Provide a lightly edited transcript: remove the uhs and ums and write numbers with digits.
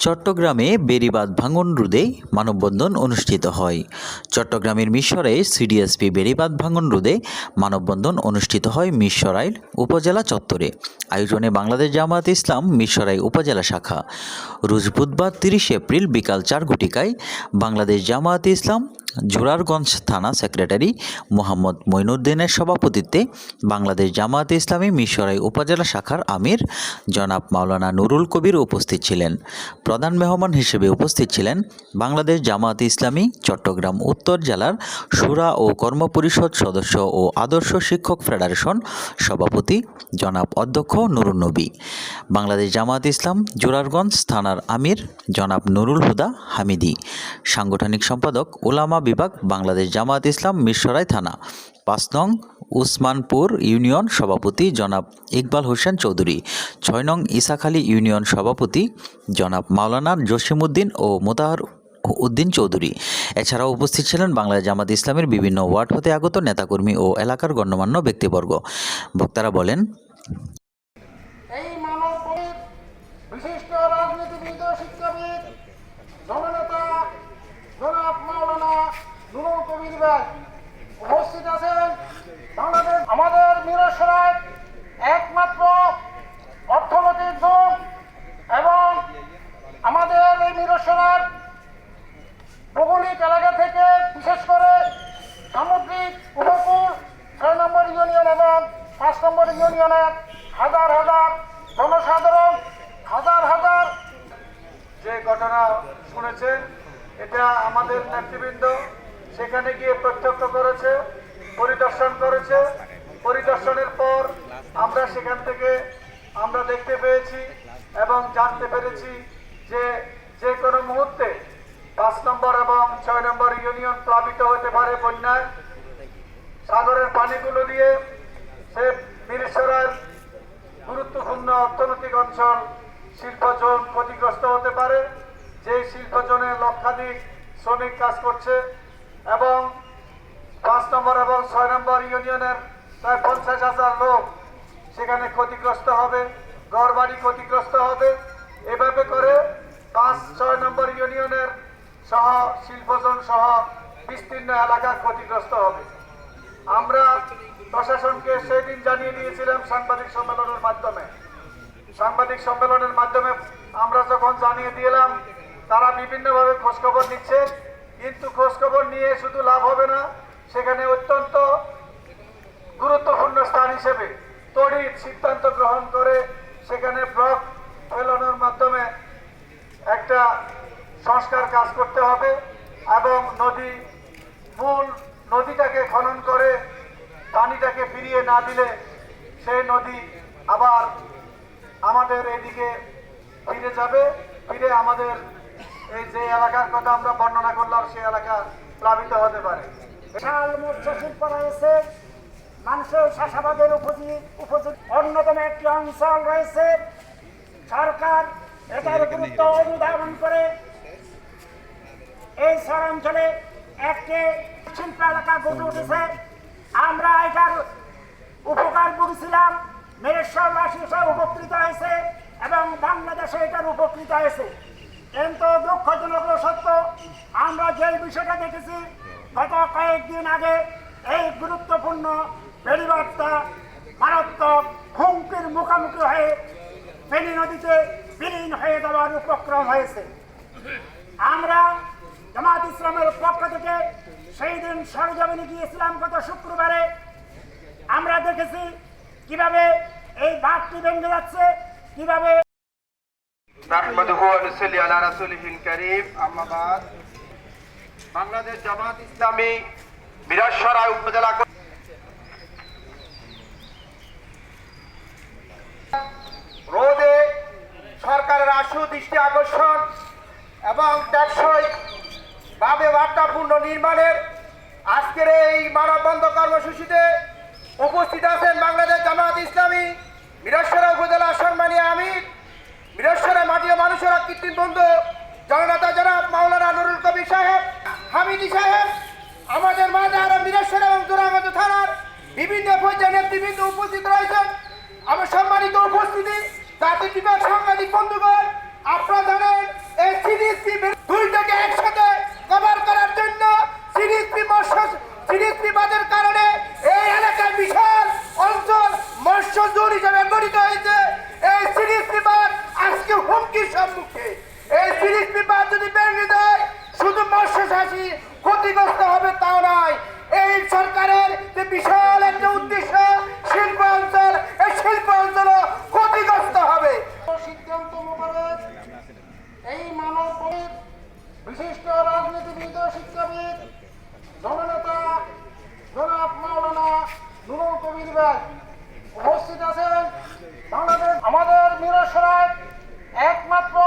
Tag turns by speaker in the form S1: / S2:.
S1: চট্টগ্রামে বেড়িবাঁধ ভাঙন রোধে মানববন্ধন অনুষ্ঠিত হয়। চট্টগ্রামের মিরসরাইয়ে সিডিএসপি বেড়িবাঁধ ভাঙন রোধে মানববন্ধন অনুষ্ঠিত হয় মিরসরাই উপজেলা চত্বরে। আয়োজনে বাংলাদেশ জামায়াতে ইসলাম মিরসরাই উপজেলা শাখা। রোজ বুধবার 30 এপ্রিল বিকাল 4 ঘটিকায় বাংলাদেশ জামায়াতে ইসলাম জোরারগঞ্জ থানা সেক্রেটারি মোহাম্মদ মঈনুদ্দিনের সভাপতিত্বে বাংলাদেশ জামায়াতে ইসলামী মিরসরাই উপজেলা শাখার আমির জনাব মাওলানা নুরুল কবির উপস্থিত ছিলেন। প্রধান মেহমান হিসেবে উপস্থিত ছিলেন বাংলাদেশ জামায়াতে ইসলামী চট্টগ্রাম উত্তর জেলার শুরা ও কর্মপরিষদ সদস্য ও আদর্শ শিক্ষক ফেডারেশন সভাপতি জনাব অধ্যক্ষ নুরুন নবী, বাংলাদেশ জামায়াতে ইসলাম জোরারগঞ্জ থানার আমির জনাব নুরুল হুদা হামিদি, সাংগঠনিক সম্পাদক উলামা বিভাগ বাংলাদেশ জামায়াতে ইসলাম মিরসরাই থানা 5 নং উসমানপুর ইউনিয়ন সভাপতি জনাব ইকবাল হোসেন চৌধুরী, 6 নং ইসাখালী ইউনিয়ন সভাপতি জনাব মাওলানা জসিমউদ্দিন ও মোতাহার উদ্দিন চৌধুরী। এছাড়াও উপস্থিত ছিলেন বাংলাদেশ জামায়াতে ইসলামের বিভিন্ন ওয়ার্ড হতে আগত নেতাকর্মী ও এলাকার গণ্যমান্য ব্যক্তিবর্গ। বক্তারা বলেন,
S2: এই মানববন্ধনে বিশিষ্ট রাজনীতিবিদ ও শিক্ষাবিদ জননেতা জনাব মাওলানা নুরুল কবির ভাই উপস্থিত আছেন। বাংলাদেশ আমাদের মিরসরাই একমাত্র অর্থনৈতিক জোন এবং আমাদের এই মিরসরাই ভৌগোলিক এলাকা থেকে বিশেষ করে সামুদ্রিক উপকূল 6 নম্বর ইউনিয়ন এবং 5 নম্বর ইউনিয়নের হাজার হাজার জনসাধারণ হাজার
S3: যে ঘটনা শুনেছেন, এটা আমাদের নেতৃবৃন্দ সেখানে গিয়ে প্রত্যক্ষ করেছে, পরিদর্শন করেছে। পরিদর্শনের পর আমরা সেখান থেকে আমরা দেখতে পেয়েছি এবং জানতে পেরেছি যে যে কোনো মুহূর্তে 5 নম্বর এবং 6 নম্বর ইউনিয়ন প্লাবিত হতে পারে বন্যায়। সাগরের পানিগুলো দিয়ে সে মিরসরাইয়ের গুরুত্বপূর্ণ অর্থনৈতিক অঞ্চল শিল্পজোন ক্ষতিগ্রস্ত হতে পারে। যে শিল্পজোনে লক্ষাধিক শ্রমিক কাজ করছে এবং 5 নম্বর এবং 6 নম্বর ইউনিয়নের প্রায় 50,000 লোক সেখানে ক্ষতিগ্রস্ত হবে, ঘরবাড়ি ক্ষতিগ্রস্ত হবে। এভাবে করে 5-6 নম্বর ইউনিয়নের সহ শিল্পজোন সহ বিস্তীর্ণ এলাকা ক্ষতিগ্রস্ত হবে। আমরা প্রশাসনকে সেদিন জানিয়ে দিয়েছিলাম সাংবাদিক সম্মেলনের মাধ্যমে আমরা যখন জানিয়ে দিলাম, তারা বিভিন্নভাবে খোঁজখবর নিচ্ছে, কিন্তু খোঁজখবর নিয়ে শুধু লাভ হবে না। সেখানে অত্যন্ত গুরুত্বপূর্ণ স্থান হিসেবে তড়িৎ সিদ্ধান্ত গ্রহণ করে সেখানে ব্লক ফেলানোর মাধ্যমে একটা সংস্কার কাজ করতে হবে এবং মূল নদীটাকে খনন করে পানিটাকে ফিরিয়ে না দিলে সেই নদী আবার আমাদের এদিকে ফিরে যাবে, ফিরে আমাদের এই যে এলাকার কথা আমরা বর্ণনা করলাম সেই এলাকা প্লাবিত হতে পারে।
S2: বিশাল মৎস্য শিল্প রয়েছে, মানুষের চাষাবাদের উপযোগী অন্যতম একটি অঞ্চল রয়েছে। সরকার এটার গুরুত্ব অনুধাবন করে এই শহরাঞ্চলে একটি শিল্প এলাকা গড়ে উঠেছে। আমরা এটার উপকার বুঝেছিলাম, মিরসরাইবাসী উপকৃত হয়েছে এবং বাংলাদেশে এটার উপকৃত হয়েছে। কিন্তু দুঃখজনক সত্য, আমরা যে বিষয়টা দেখেছি গত কয়েকদিন আগে, এই গুরুত্বপূর্ণ বেড়িবাঁধটা মারাত্মক হুমকির মুখোমুখি হয়ে ফেনী নদীতে বিলীন হয়ে যাওয়ার উপক্রম হয়েছে। আমরা জামায়াত ইসলামের পক্ষ থেকে সেই দিন সরেজমিনে গিয়েছিলাম গত শুক্রবারে। আমরা দেখেছি কিভাবে এই বাঁধটি ভেঙে যাচ্ছে, কিভাবে
S3: বাংলাদেশ জামায়াত ইসলামী মিরসরাই উপজেলা রোধে সরকারের আশু দৃষ্টি আকর্ষণ এবং টেকসই ভাবে বার্তাপূর্ণ নির্মাণের আজকের এই মানববন্ধন কর্মসূচিতে উপস্থিত আছেন বাংলাদেশ জামায়াত ইসলামী মিরসরাই উপজেলা সম্মানীয় আমির, মিরসরাই মাটি ও মানুষের কৃত্রিম বন্ধু জননেতা জনাব মাওলানা নুরুল কবির সাহেব হামিদি সাহেব, আমাদের মাঝে আরো মিরসরাই এবং জোরারগঞ্জ থানার বিভিন্ন পর্যায়ের নেতৃবৃন্দ উপস্থিত রয়েছেন। আমার সম্মানিত উপস্থিতি জাতির বিভাগ সাংবাদিক বন্ধুগণ, আপনারা জানেন
S4: সিডিএসপি দুইটাকে একসাথে কভার করার জন্য সিডিএসপি বাদের কারণে এই এলাকায় বিশাল অঞ্চল মৎস্য জোন হিসেবে গঠিত হয়েছে। এই সিডিএসপি বাদ আজকে হুমকির সম্মুখে। এই সিডিএসপি বাদ যদি ভেঙে দেয় শুধু মৎস্য চাষী ক্ষতিগ্রস্ত হবে তাও নয়, এই সরকারের যে বিশাল একটা উদ্দেশ্য শিল্প অঞ্চল, এই শিল্প অঞ্চলও ক্ষতিগ্রস্ত হবে। সিদ্ধান্ত মোতাবেক এই মানবতার বিশিষ্ট রাজনীতিবিদ ও শিক্ষাবিদ জননেতা জনাব মাওলানা নুরুল কবির ভাই উপস্থিত আছেন। বাংলাদেশ আমাদের মিরসরাই একমাত্র